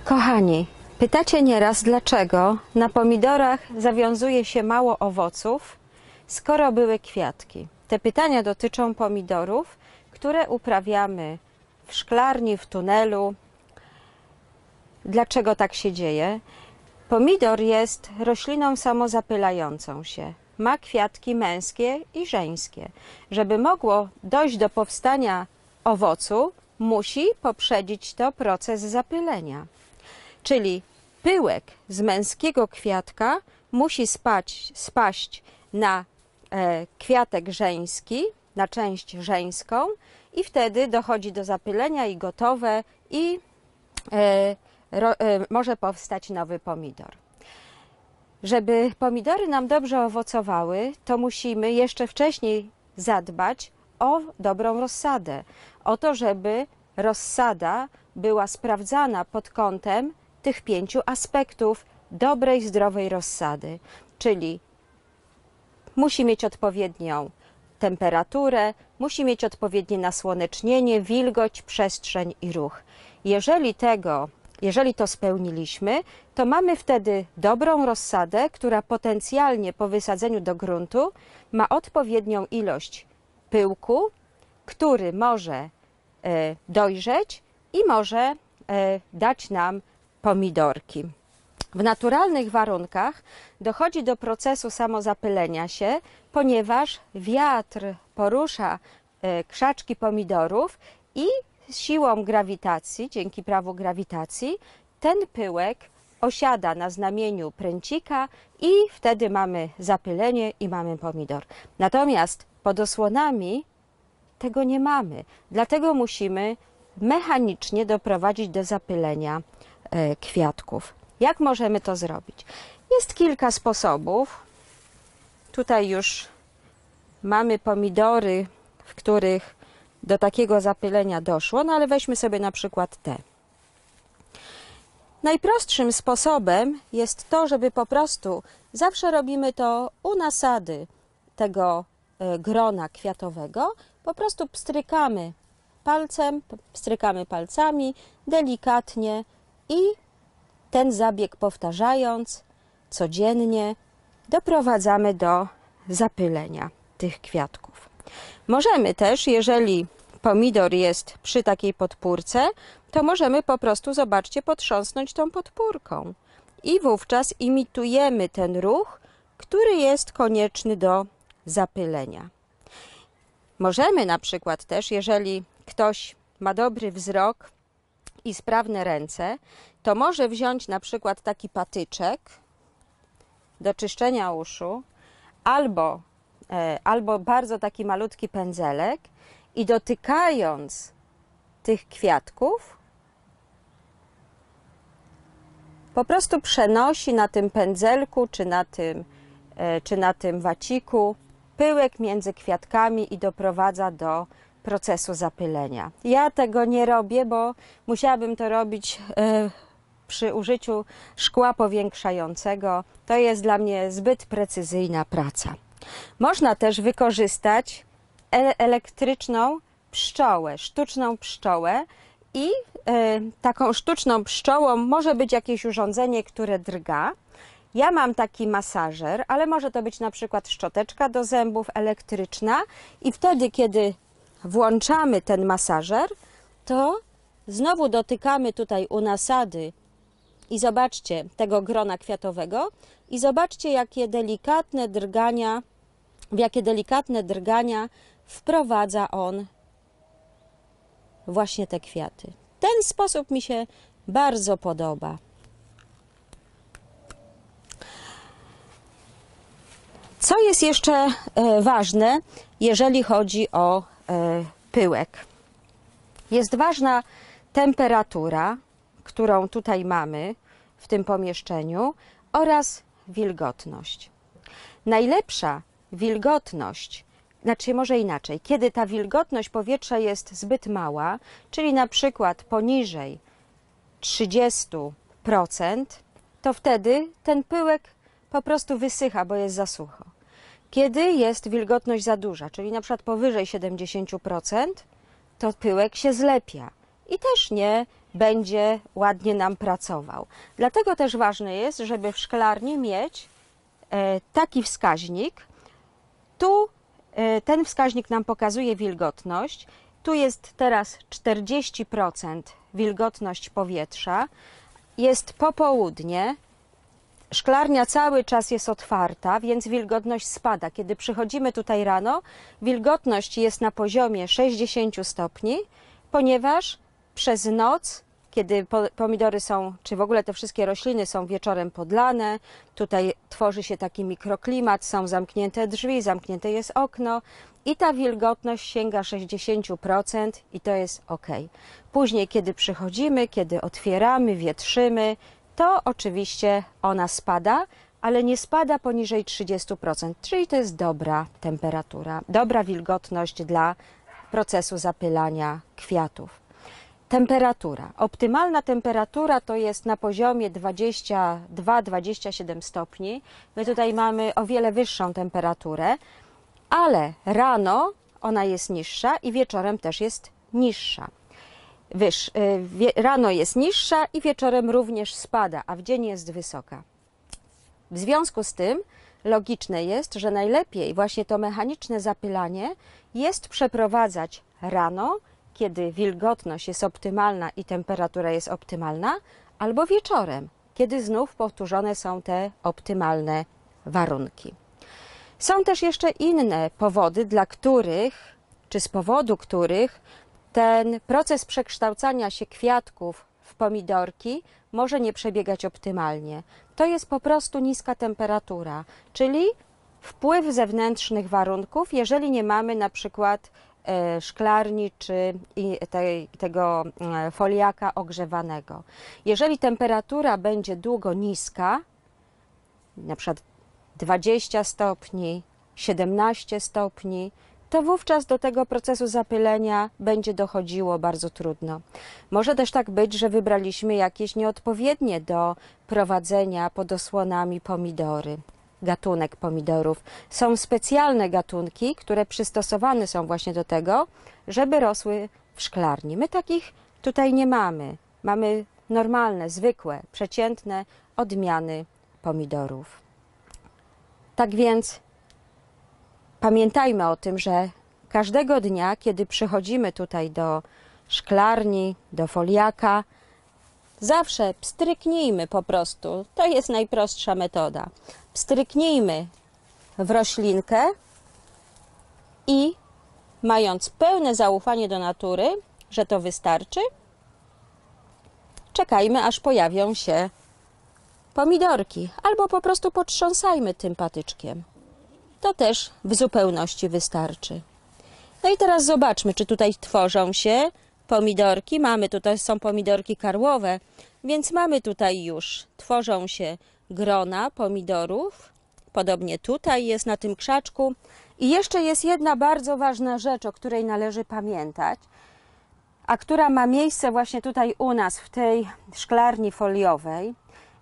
Kochani, pytacie nieraz, dlaczego na pomidorach zawiązuje się mało owoców, skoro były kwiatki. Te pytania dotyczą pomidorów, które uprawiamy w szklarni, w tunelu. Dlaczego tak się dzieje? Pomidor jest rośliną samozapylającą się. Ma kwiatki męskie i żeńskie. Żeby mogło dojść do powstania owocu, musi poprzedzić to proces zapylenia. Czyli pyłek z męskiego kwiatka musi spaść na kwiatek żeński, na część żeńską i wtedy dochodzi do zapylenia i gotowe i może powstać nowy pomidor. Żeby pomidory nam dobrze owocowały, to musimy jeszcze wcześniej zadbać o dobrą rozsadę. O to, żeby rozsada była sprawdzana pod kątem tych 5 aspektów dobrej, zdrowej rozsady. Czyli musi mieć odpowiednią temperaturę, musi mieć odpowiednie nasłonecznienie, wilgoć, przestrzeń i ruch. Jeżeli to spełniliśmy, to mamy wtedy dobrą rozsadę, która potencjalnie po wysadzeniu do gruntu ma odpowiednią ilość pyłku, który może dojrzeć i może dać nam pomidorki. W naturalnych warunkach dochodzi do procesu samozapylenia się, ponieważ wiatr porusza krzaczki pomidorów i siłą grawitacji, dzięki prawu grawitacji, ten pyłek osiada na znamieniu pręcika i wtedy mamy zapylenie i mamy pomidor. Natomiast pod osłonami tego nie mamy, dlatego musimy mechanicznie doprowadzić do zapylenia kwiatków. Jak możemy to zrobić? Jest kilka sposobów. Tutaj już mamy pomidory, w których do takiego zapylenia doszło, no ale weźmy sobie na przykład te. Najprostszym sposobem jest to, żeby po prostu, zawsze robimy to u nasady tego grona kwiatowego, po prostu pstrykamy palcem, pstrykamy palcami delikatnie i ten zabieg powtarzając codziennie doprowadzamy do zapylenia tych kwiatków. Możemy też, jeżeli pomidor jest przy takiej podpórce, to możemy po prostu, zobaczcie, potrząsnąć tą podpórką i wówczas imitujemy ten ruch, który jest konieczny do zapylenia. Możemy na przykład też, jeżeli ktoś ma dobry wzrok i sprawne ręce, to może wziąć na przykład taki patyczek do czyszczenia uszu albo bardzo taki malutki pędzelek i dotykając tych kwiatków po prostu przenosi na tym pędzelku czy na tym waciku pyłek między kwiatkami i doprowadza do procesu zapylenia. Ja tego nie robię, bo musiałabym to robić przy użyciu szkła powiększającego. To jest dla mnie zbyt precyzyjna praca. Można też wykorzystać elektryczną pszczołę, sztuczną pszczołę i taką sztuczną pszczołą może być jakieś urządzenie, które drga. Ja mam taki masażer, ale może to być na przykład szczoteczka do zębów elektryczna i wtedy, kiedy włączamy ten masażer, to znowu dotykamy tutaj u nasady i zobaczcie tego grona kwiatowego i zobaczcie, w jakie delikatne drgania wprowadza on właśnie te kwiaty. Ten sposób mi się bardzo podoba. Co jest jeszcze ważne, jeżeli chodzi o pyłek? Jest ważna temperatura, którą tutaj mamy w tym pomieszczeniu, oraz wilgotność. Najlepsza wilgotność, znaczy może inaczej, kiedy ta wilgotność powietrza jest zbyt mała, czyli na przykład poniżej 30%, to wtedy ten pyłek po prostu wysycha, bo jest za sucho. Kiedy jest wilgotność za duża, czyli na przykład powyżej 70%, to pyłek się zlepia i też nie będzie ładnie nam pracował. Dlatego też ważne jest, żeby w szklarni mieć taki wskaźnik. Tu ten wskaźnik nam pokazuje wilgotność. Tu jest teraz 40% wilgotność powietrza. Jest popołudnie. Szklarnia cały czas jest otwarta, więc wilgotność spada. Kiedy przychodzimy tutaj rano, wilgotność jest na poziomie 60 stopni, ponieważ przez noc, kiedy pomidory są, czy w ogóle te wszystkie rośliny są wieczorem podlane, tutaj tworzy się taki mikroklimat, są zamknięte drzwi, zamknięte jest okno i ta wilgotność sięga 60% i to jest ok. Później, kiedy przychodzimy, kiedy otwieramy, wietrzymy, to oczywiście ona spada, ale nie spada poniżej 30%, czyli to jest dobra temperatura, dobra wilgotność dla procesu zapylania kwiatów. Temperatura. Optymalna temperatura to jest na poziomie 22-27 stopni. My tutaj mamy o wiele wyższą temperaturę, ale rano ona jest niższa i wieczorem też jest niższa. Rano jest niższa i wieczorem również spada, a w dzień jest wysoka. W związku z tym logiczne jest, że najlepiej właśnie to mechaniczne zapylanie jest przeprowadzać rano, kiedy wilgotność jest optymalna i temperatura jest optymalna, albo wieczorem, kiedy znów powtórzone są te optymalne warunki. Są też jeszcze inne powody, dla których, czy z powodu których ten proces przekształcania się kwiatków w pomidorki może nie przebiegać optymalnie. To jest po prostu niska temperatura, czyli wpływ zewnętrznych warunków, jeżeli nie mamy na przykład szklarni czy tego foliaka ogrzewanego. Jeżeli temperatura będzie długo niska, na przykład 20 stopni, 17 stopni, to wówczas do tego procesu zapylenia będzie dochodziło bardzo trudno. Może też tak być, że wybraliśmy jakieś nieodpowiednie do prowadzenia pod osłonami pomidory, gatunek pomidorów. Są specjalne gatunki, które przystosowane są właśnie do tego, żeby rosły w szklarni. My takich tutaj nie mamy. Mamy normalne, zwykłe, przeciętne odmiany pomidorów. Tak więc pamiętajmy o tym, że każdego dnia, kiedy przychodzimy tutaj do szklarni, do foliaka, zawsze pstryknijmy po prostu. To jest najprostsza metoda. Pstryknijmy w roślinkę i mając pełne zaufanie do natury, że to wystarczy, czekajmy, aż pojawią się pomidorki, albo po prostu potrząsajmy tym patyczkiem. To też w zupełności wystarczy. No i teraz zobaczmy, czy tutaj tworzą się pomidorki. Tutaj są pomidorki karłowe, więc mamy tutaj już, tworzą się grona pomidorów. Podobnie tutaj jest na tym krzaczku. I jeszcze jest jedna bardzo ważna rzecz, o której należy pamiętać, a która ma miejsce właśnie tutaj u nas, w tej szklarni foliowej,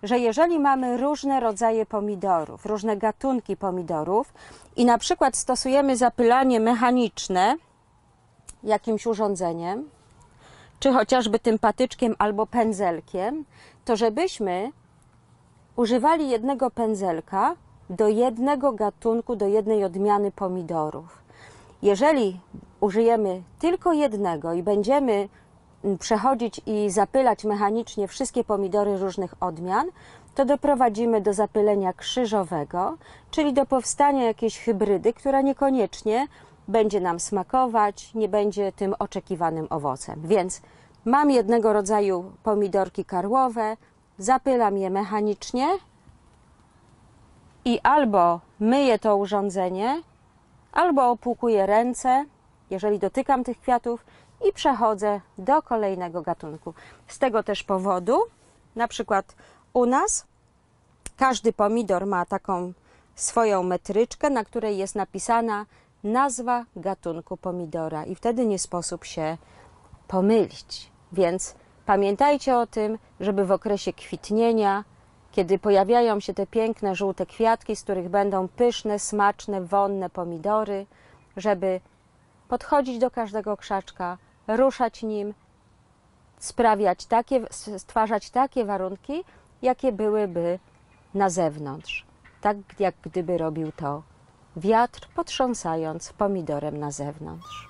że jeżeli mamy różne rodzaje pomidorów, różne gatunki pomidorów i na przykład stosujemy zapylanie mechaniczne jakimś urządzeniem, czy chociażby tym patyczkiem albo pędzelkiem, to żebyśmy używali jednego pędzelka do jednego gatunku, do jednej odmiany pomidorów. Jeżeli użyjemy tylko jednego i będziemy przechodzić i zapylać mechanicznie wszystkie pomidory różnych odmian, to doprowadzimy do zapylenia krzyżowego, czyli do powstania jakiejś hybrydy, która niekoniecznie będzie nam smakować, nie będzie tym oczekiwanym owocem. Więc mam jednego rodzaju pomidorki karłowe, zapylam je mechanicznie i albo myję to urządzenie, albo opłukuję ręce, jeżeli dotykam tych kwiatów, i przechodzę do kolejnego gatunku. Z tego też powodu, na przykład u nas, każdy pomidor ma taką swoją metryczkę, na której jest napisana nazwa gatunku pomidora i wtedy nie sposób się pomylić. Więc pamiętajcie o tym, żeby w okresie kwitnienia, kiedy pojawiają się te piękne żółte kwiatki, z których będą pyszne, smaczne, wonne pomidory, żeby podchodzić do każdego krzaczka, ruszać nim stwarzać takie warunki, jakie byłyby na zewnątrz. Tak jak gdyby robił to wiatr, potrząsając pomidorem na zewnątrz.